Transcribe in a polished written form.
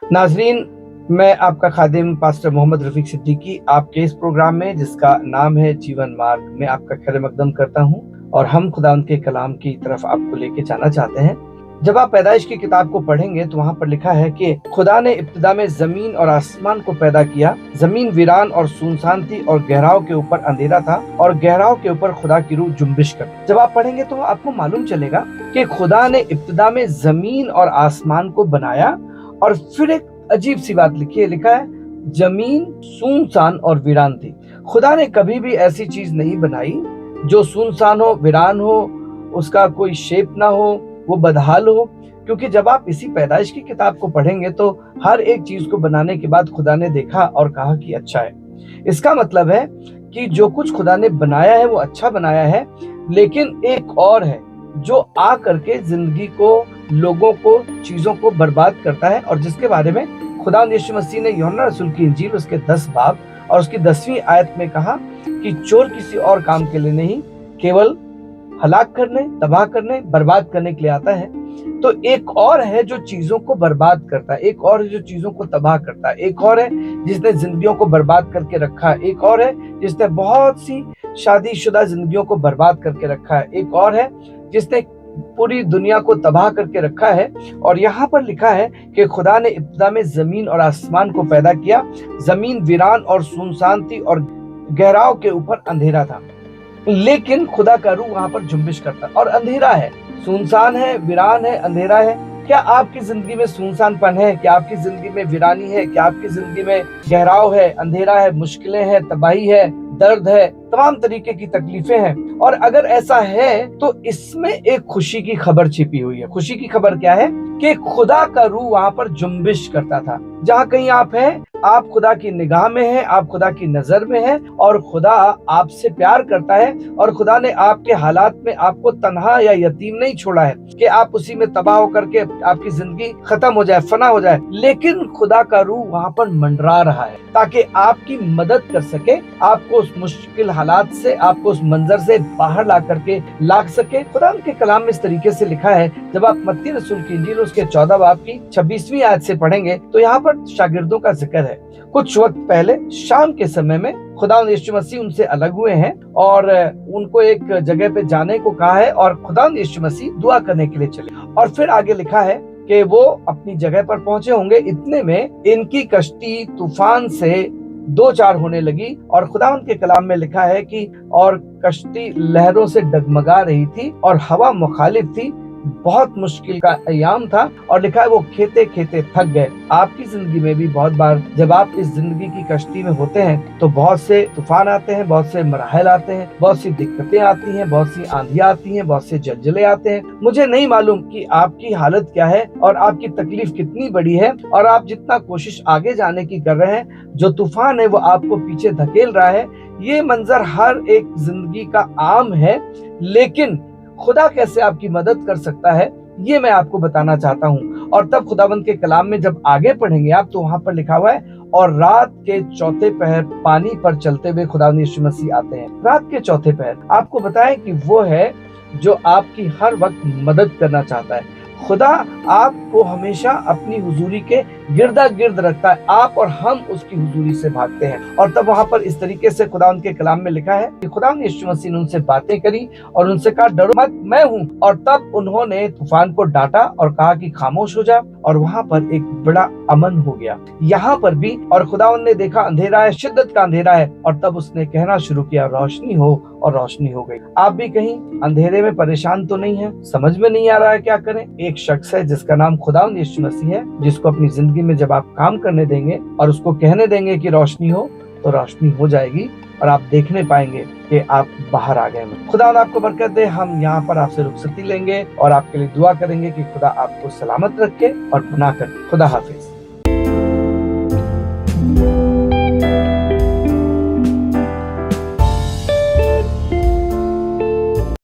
नाजरीन, मैं आपका खादिम पास्टर मोहम्मद रफीक सिद्दीकी आपके इस प्रोग्राम में जिसका नाम है जीवन मार्ग में आपका खैर मकदम करता हूं और हम खुदा के कलाम की तरफ आपको लेके जाना चाहते हैं। जब आप पैदाइश की किताब को पढ़ेंगे तो वहाँ पर लिखा है कि खुदा ने इब्तिदा में जमीन और आसमान को पैदा किया। जमीन वीरान और सुनसान थी और गहराव के ऊपर अंधेरा था और गहराव के ऊपर खुदा की रूह जुम्बिश कर। जब आप पढ़ेंगे तो आपको मालूम चलेगा कि खुदा ने इब्तिदा में जमीन और आसमान को बनाया और फिर एक अजीब सी बात लिखा है, जमीन सुनसान और वीरान थी। खुदा ने कभी भी ऐसी चीज नहीं बनाई जो सुनसान हो, वीरान हो, उसका कोई शेप ना हो, वो बदहाल हो। क्योंकि जब आप इसी पैदाइश की किताब को पढ़ेंगे तो हर एक चीज को बनाने के बाद खुदा ने देखा और कहा कि अच्छा है। इसका मतलब है कि जो कुछ खुदा ने बनाया है वो अच्छा बनाया है, लेकिन एक और है जो आ करके जिंदगी को, लोगों को, चीजों को बर्बाद करता है और जिसके बारे में खुदा यीशु मसीह ने यूहन्ना रसूल की इंजील उसके 10 बाब और उसकी 10वीं आयत में कहा कि चोर किसी और काम के लिए नहीं, केवल हलाक करने, तबाह करने, बर्बाद करने के लिए आता है। तो एक और है जो चीजों को बर्बाद करता है, एक और है जो चीजों को तबाह करता है, एक और है जिसने जिंदगियों को बर्बाद करके रखा है, एक और है जिसने बहुत सी शादीशुदा जिंदगियों को बर्बाद करके रखा है, एक और है जिसने पूरी दुनिया को तबाह करके रखा है। और यहाँ पर लिखा है कि खुदा ने इब्तिदा में जमीन और आसमान को पैदा किया। जमीन वीरान और सुनसान थी और गहराव के ऊपर अंधेरा था, लेकिन खुदा का रूह वहां पर जुम्बिश करता। और अंधेरा है, सुनसान है, वीरान है, अंधेरा है। क्या आपकी जिंदगी में सुनसानपन है? क्या आपकी जिंदगी में वीरानी है? क्या आपकी जिंदगी में गहराव है, अंधेरा है, मुश्किलें हैं, तबाही है, दर्द है, तमाम तरीके की तकलीफें हैं? और अगर ऐसा है तो इसमें एक खुशी की खबर छिपी हुई है। खुशी की खबर क्या है? कि खुदा का रूह वहां पर जुम्बिश करता था। जहाँ कहीं आप हैं, आप खुदा की निगाह में हैं, आप खुदा की नजर में हैं और खुदा आपसे प्यार करता है और खुदा ने आपके हालात में आपको तन्हा या यतीम नहीं छोड़ा है कि आप उसी में तबाह होकर के आपकी जिंदगी खत्म हो जाए, फना हो जाए। लेकिन खुदा का रूह वहां पर मंडरा रहा है ताकि आपकी मदद कर सके, आपको उस मुश्किल हालात से, आपको उस मंजर से बाहर ला करके ला सके। खुदा के कलाम में इस तरीके से लिखा है, जब आप मत्ती रसूल की इंजील उसके 14 बाब की 26वीं आयत से पढ़ेंगे तो यहाँ पर शागिर्दों का जिक्र है। कुछ वक्त पहले शाम के समय में खुदा यीशु मसीह उनसे अलग हुए हैं और उनको एक जगह पे जाने को कहा है और खुदा यीशु मसीह दुआ करने के लिए चले। और फिर आगे लिखा है कि वो अपनी जगह पर पहुंचे होंगे, इतने में इनकी कश्ती तूफान से दो चार होने लगी। और खुदा के कलाम में लिखा है कि और कश्ती लहरों से डगमगा रही थी और हवा मुखालिफ थी, बहुत मुश्किल का अयाम था। और लिखा है वो खेते खेते थक गए। आपकी जिंदगी में भी बहुत बार जब आप इस जिंदगी की कश्ती में होते हैं तो बहुत से तूफान आते हैं, बहुत से मराहल आते हैं, बहुत सी दिक्कतें आती हैं, बहुत सी आंधियां आती हैं, बहुत से जलजले आते हैं। मुझे नहीं मालूम कि आपकी हालत क्या है और आपकी तकलीफ कितनी बड़ी है और आप जितना कोशिश आगे जाने की कर रहे हैं, जो तूफान है वो आपको पीछे धकेल रहा है। ये मंजर हर एक जिंदगी का आम है, लेकिन खुदा कैसे आपकी मदद कर सकता है ये मैं आपको बताना चाहता हूँ। और तब खुदावंद के कलाम में जब आगे पढ़ेंगे आप तो वहां पर लिखा हुआ है, और रात के चौथे पहर पानी पर चलते हुए खुदावंद यीशु मसीह आते हैं। रात के चौथे पहर आपको बताएं कि वो है जो आपकी हर वक्त मदद करना चाहता है। खुदा आपको हमेशा अपनी हुजूरी के गिरदा गिर्द रखता है, आप और हम उसकी हुजूरी से भागते हैं। और तब वहां पर इस तरीके से खुदा उनके कलाम में लिखा है कि खुदा यीशु मसीह ने उनसे बातें करी और उनसे कहा, डरो मत, मैं हूँ। और तब उन्होंने तूफान को डांटा और कहा कि खामोश हो जा, और वहां पर एक बड़ा अमन हो गया। यहाँ पर भी और खुदा ने देखा अंधेरा है, शिद्दत का अंधेरा है, और तब उसने कहना शुरू किया, रोशनी हो, और रोशनी हो गई। आप भी कहीं अंधेरे में परेशान तो नहीं है, समझ में नहीं आ रहा है क्या करें? एक शख्स है जिसका नाम खुदा यीशु मसीह है, जिसको अपनी जिंदगी में जब आप काम करने देंगे और उसको कहने देंगे कि रोशनी हो, तो रोशनी हो जाएगी और आप देखने पाएंगे कि आप बाहर आ गए। खुदा आपको बरकत दे। हम यहाँ पर आपसे रुखसती लेंगे और आपके लिए दुआ करेंगे कि खुदा आपको सलामत रखे और पनाह करे। खुदा हाफिज।